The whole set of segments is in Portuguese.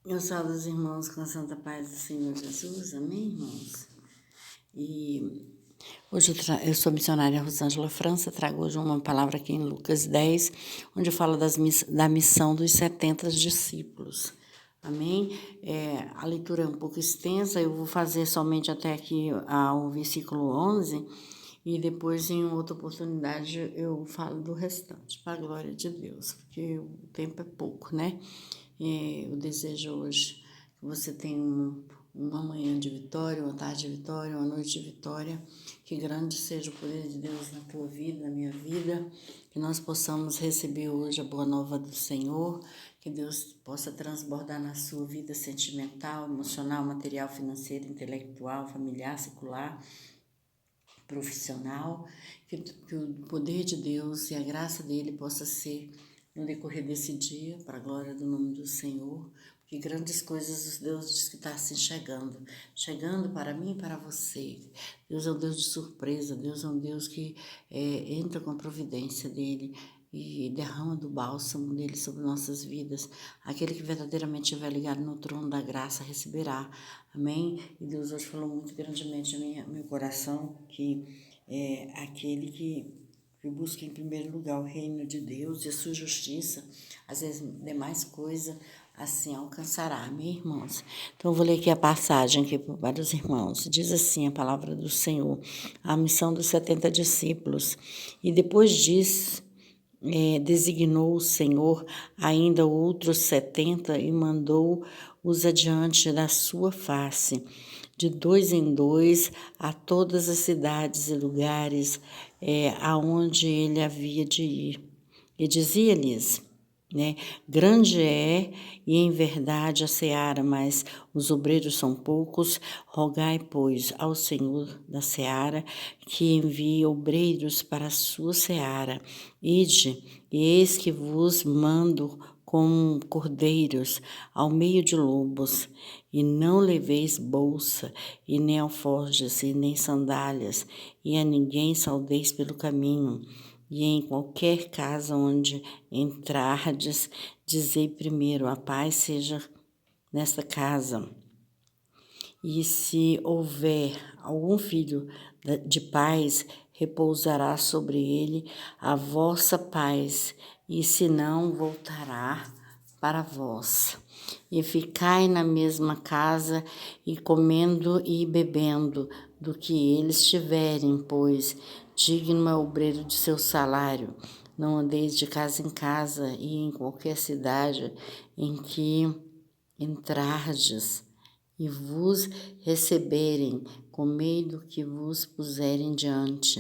Eu saúdo os irmãos com a santa paz do Senhor Jesus, amém, irmãos? E hoje eu sou missionária Rosângela França, trago hoje uma palavra aqui em Lucas 10, onde fala da missão dos 70 discípulos, amém? A leitura é um pouco extensa, eu vou fazer somente até aqui ao versículo 11, e depois, em outra oportunidade, eu falo do restante, para a glória de Deus, porque o tempo é pouco, né? Eu desejo hoje que você tenha uma manhã de vitória, uma tarde de vitória, uma noite de vitória, que grande seja o poder de Deus na tua vida, na minha vida, que nós possamos receber hoje a boa nova do Senhor, que Deus possa transbordar na sua vida sentimental, emocional, material, financeira, intelectual, familiar, secular, profissional, que o poder de Deus e a graça dele possa ser no decorrer desse dia, para a glória do nome do Senhor, porque grandes coisas Deus diz que está assim chegando para mim e para você. Deus é um Deus de surpresa, Deus é um Deus que entra com a providência dele e derrama do bálsamo dele sobre nossas vidas. Aquele que verdadeiramente estiver ligado no trono da graça receberá. Amém? E Deus hoje falou muito grandemente no meu coração que é aquele que busca em primeiro lugar o reino de Deus e a sua justiça, as demais coisas assim alcançará. Amém, irmãos? Então eu vou ler aqui a passagem aqui para os irmãos. Diz assim a palavra do Senhor, a missão dos 70 discípulos. E depois disso, designou o Senhor ainda outros 70 e mandou-os adiante da sua face, de dois em dois, a todas as cidades e lugares aonde ele havia de ir. E dizia-lhes, grande é e em verdade a seara, mas os obreiros são poucos. Rogai, pois, ao Senhor da seara que envie obreiros para a sua seara. Ide, e eis que vos mando como cordeiros ao meio de lobos, e não leveis bolsa, e nem alforjes, e nem sandálias, e a ninguém saudeis pelo caminho. E em qualquer casa onde entrardes, dizei primeiro, a paz seja nesta casa. E se houver algum filho de paz, repousará sobre ele a vossa paz, e se não, voltará para vós. E ficai na mesma casa, e comendo e bebendo do que eles tiverem, pois digno é o obreiro de seu salário. Não andeis de casa em casa, e em qualquer cidade em que entrardes, e vos receberem, comei do que vos puserem diante,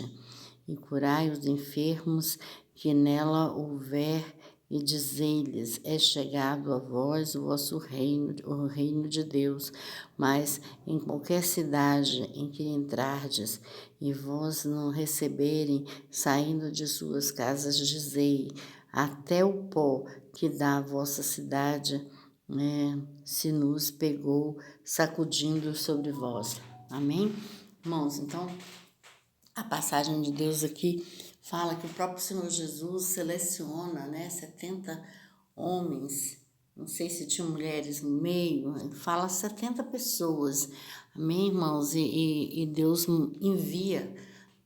e curai os enfermos que nela houver, e dizei-lhes, é chegado a vós o vosso reino, o reino de Deus. Mas em qualquer cidade em que entrardes, e vós não receberem, saindo de suas casas, dizei, até o pó que dá a vossa cidade, se nos pegou sacudindo sobre vós. Amém? Irmãos, então, a passagem de Deus aqui fala que o próprio Senhor Jesus seleciona, 70 homens, não sei se tinham mulheres no meio, fala 70 pessoas, amém, irmãos? E Deus envia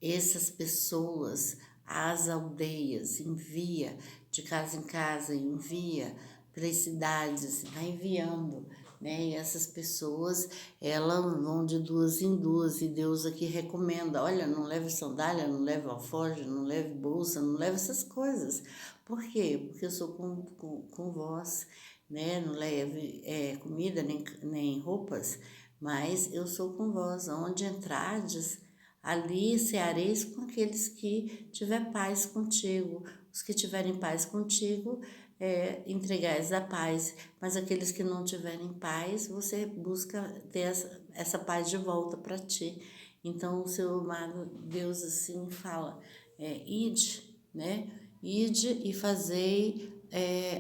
essas pessoas às aldeias, envia de casa em casa, envia pelas cidades, vai enviando, E essas pessoas, elas vão de duas em duas, e Deus aqui recomenda, olha, não leve sandália, não leve alforje, não leve bolsa, não leve essas coisas. Por quê? Porque eu sou com vós, Não leve comida nem roupas, mas eu sou com vós. Onde entrardes, ali ceareis com aqueles que tiver paz contigo. Os que tiverem paz contigo, entregais a paz. Mas aqueles que não tiverem paz, você busca ter essa paz de volta para ti. Então, o seu amado Deus assim fala, ide, Ide e fazei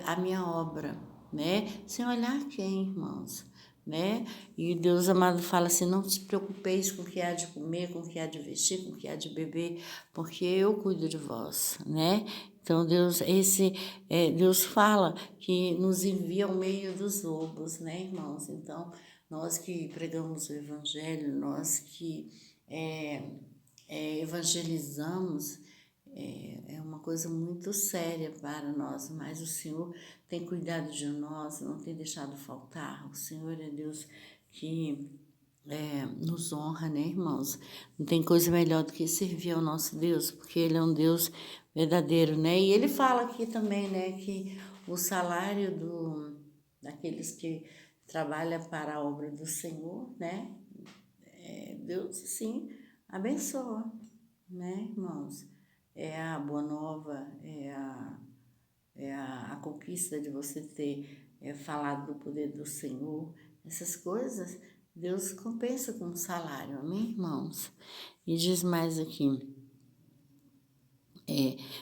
a minha obra, Sem olhar quem, irmãos, E Deus amado fala assim, não te preocupeis com o que há de comer, com o que há de vestir, com o que há de beber, porque eu cuido de vós, Então, Deus fala que nos envia ao meio dos lobos, né, irmãos? Então, nós que pregamos o Evangelho, nós que evangelizamos, é uma coisa muito séria para nós, mas o Senhor tem cuidado de nós, não tem deixado faltar. O Senhor é Deus que nos honra, né, irmãos? Não tem coisa melhor do que servir ao nosso Deus, porque Ele é um Deus verdadeiro, né? E Ele fala aqui também, né, que o salário daqueles que trabalham para a obra do Senhor, né? Deus, sim, abençoa, né, irmãos? É a boa nova, a conquista de você ter falado do poder do Senhor, essas coisas, Deus compensa com salário, amém, irmãos? E diz mais aqui,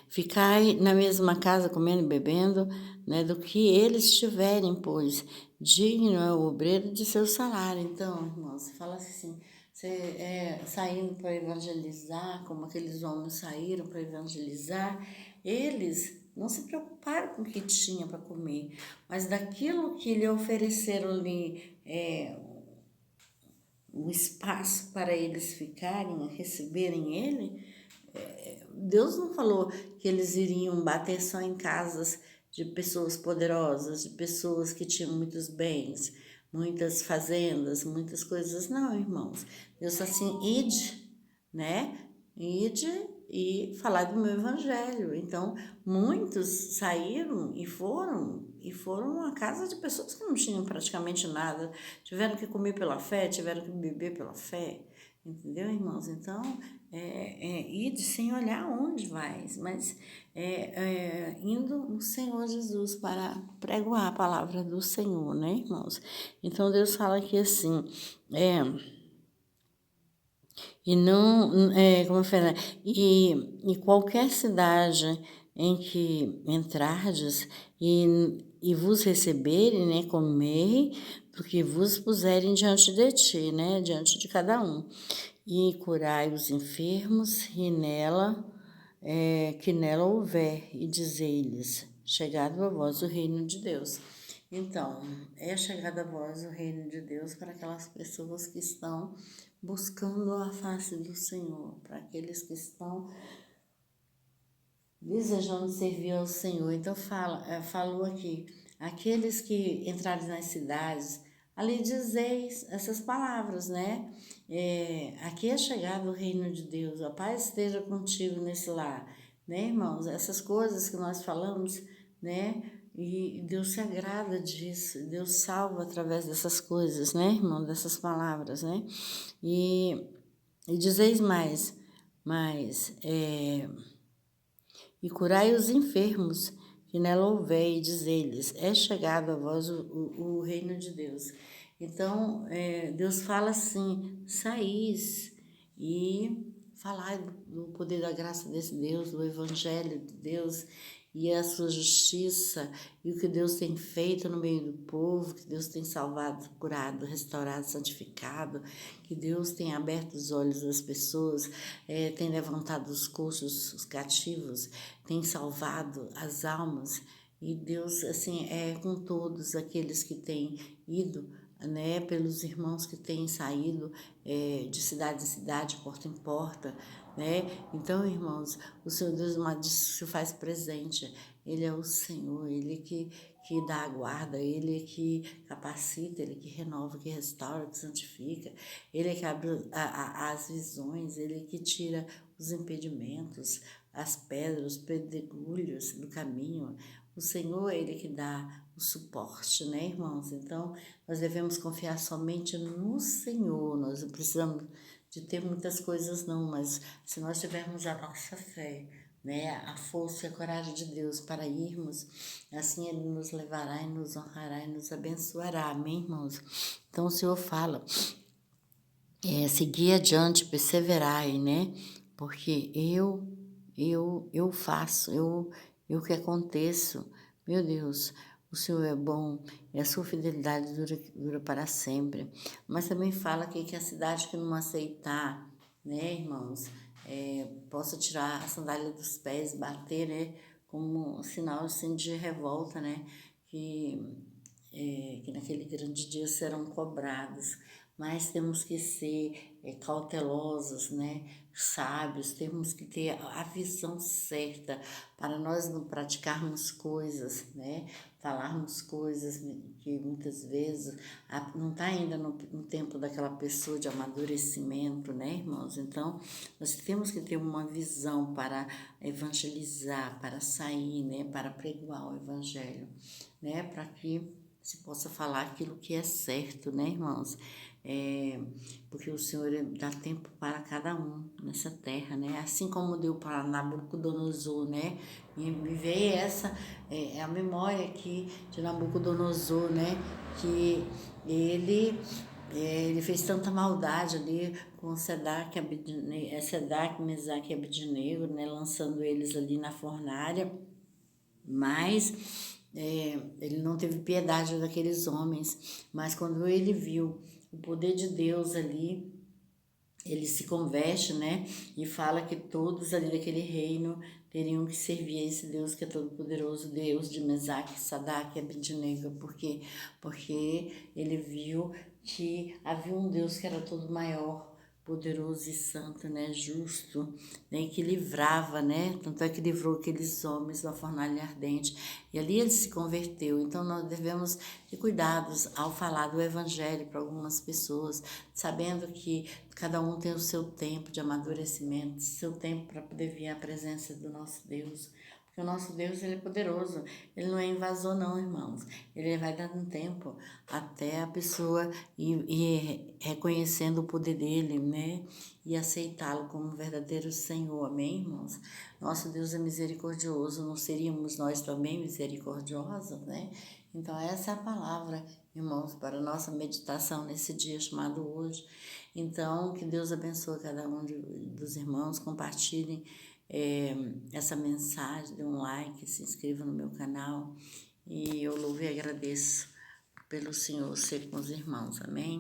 ficai na mesma casa comendo e bebendo, né, do que eles tiverem, pois digno é o obreiro de seu salário. Então, irmãos, fala assim, você saindo para evangelizar, como aqueles homens saíram para evangelizar, eles não se preocuparam com o que tinha para comer, mas daquilo que lhe ofereceram ali, um espaço para eles ficarem, receberem ele, Deus não falou que eles iriam bater só em casas de pessoas poderosas, de pessoas que tinham muitos bens, muitas fazendas, muitas coisas. Não, irmãos. Deus assim, ide, né? Ide e falar do meu evangelho. Então, muitos saíram e foram à casa de pessoas que não tinham praticamente nada, tiveram que comer pela fé, tiveram que beber pela fé. Entendeu, irmãos? Então, ide sem olhar onde vai, mas indo no Senhor Jesus para pregoar a palavra do Senhor, né, irmãos? Então, Deus fala aqui assim, e não, como eu falei, e qualquer cidade em que entrardes e vos receberem, né, comei do que vos puserem diante de ti, né, diante de cada um. E curai os enfermos, que nela houver, e dizei-lhes, chegado a vós o reino de Deus. Então, é chegado a vós o reino de Deus para aquelas pessoas que estão buscando a face do Senhor, para aqueles que estão desejando servir ao Senhor. Então, falou aqui, aqueles que entrarem nas cidades, ali dizeis essas palavras, né? Aqui é chegado o reino de Deus, a paz esteja contigo nesse lar, né, irmãos? Essas coisas que nós falamos, né? E Deus se agrada disso, Deus salva através dessas coisas, né, irmão? Dessas palavras, né? E dizeis e curai os enfermos, que nela houver, e diz-lhes, é chegado a vós o reino de Deus. Então, Deus fala assim, saís e falai do poder da graça desse Deus, do evangelho de Deus, e a sua justiça, e o que Deus tem feito no meio do povo, que Deus tem salvado, curado, restaurado, santificado, que Deus tem aberto os olhos das pessoas, tem levantado os coxos, os cativos, tem salvado as almas, e Deus, assim, é com todos aqueles que têm ido, né, pelos irmãos que têm saído de cidade em cidade, porta em porta, né? Então, irmãos, o Senhor Deus se faz presente. Ele é o Senhor, Ele que dá a guarda, Ele que capacita, Ele que renova, que restaura, que santifica, Ele que abre as visões, Ele que tira os impedimentos, as pedras, os pedregulhos do caminho. O Senhor, Ele que dá o suporte, né, irmãos? Então, nós devemos confiar somente no Senhor. Nós não precisamos de ter muitas coisas não, mas se nós tivermos a nossa fé, né, a força e a coragem de Deus para irmos, assim Ele nos levará e nos honrará e nos abençoará, amém, irmãos? Então o Senhor fala, seguir adiante, perseverai, né, porque eu faço, eu que aconteço, meu Deus, o Senhor é bom e a sua fidelidade dura para sempre. Mas também fala aqui que a cidade que não aceitar, né, irmãos, possa tirar a sandália dos pés, bater, né, como um sinal assim, de revolta, né? Que naquele grande dia serão cobrados, mas temos que ser cautelosos, né? Sábios, temos que ter a visão certa para nós não praticarmos coisas, né? Falarmos coisas que muitas vezes não está ainda no tempo daquela pessoa de amadurecimento, né, irmãos? Então, nós temos que ter uma visão para evangelizar, para sair, né? Para pregoar o evangelho, né? Para que se possa falar aquilo que é certo, né, irmãos? Porque o Senhor dá tempo para cada um nessa terra, né? Assim como deu para Nabucodonosor, né? Me veio essa a memória aqui de Nabucodonosor, né? Que ele fez tanta maldade ali com Sedac, Mesaque e Abednego, né? Lançando eles ali na fornalha, mas ele não teve piedade daqueles homens. Mas quando ele viu o poder de Deus ali, ele se converte, né? E fala que todos ali daquele reino teriam que servir a esse Deus que é todo poderoso, Deus de Mesaque, Sadak e Abednego. Por quê? Porque ele viu que havia um Deus que era todo maior, poderoso e santo, né, justo, né, que livrava, né, tanto é que livrou aqueles homens da fornalha ardente, e ali ele se converteu. Então nós devemos ter cuidados ao falar do evangelho para algumas pessoas, sabendo que cada um tem o seu tempo de amadurecimento, seu tempo para poder vir à presença do nosso Deus. Porque o nosso Deus, ele é poderoso. Ele não é invasor não, irmãos. Ele vai dando tempo até a pessoa ir reconhecendo o poder dele, né? E aceitá-lo como verdadeiro Senhor. Amém, irmãos? Nosso Deus é misericordioso. Não seríamos nós também misericordiosos, né? Então, essa é a palavra, irmãos, para a nossa meditação nesse dia chamado hoje. Então, que Deus abençoe cada um dos irmãos, compartilhem essa mensagem, dê um like, se inscreva no meu canal, e eu louvo e agradeço pelo Senhor ser com os irmãos, amém?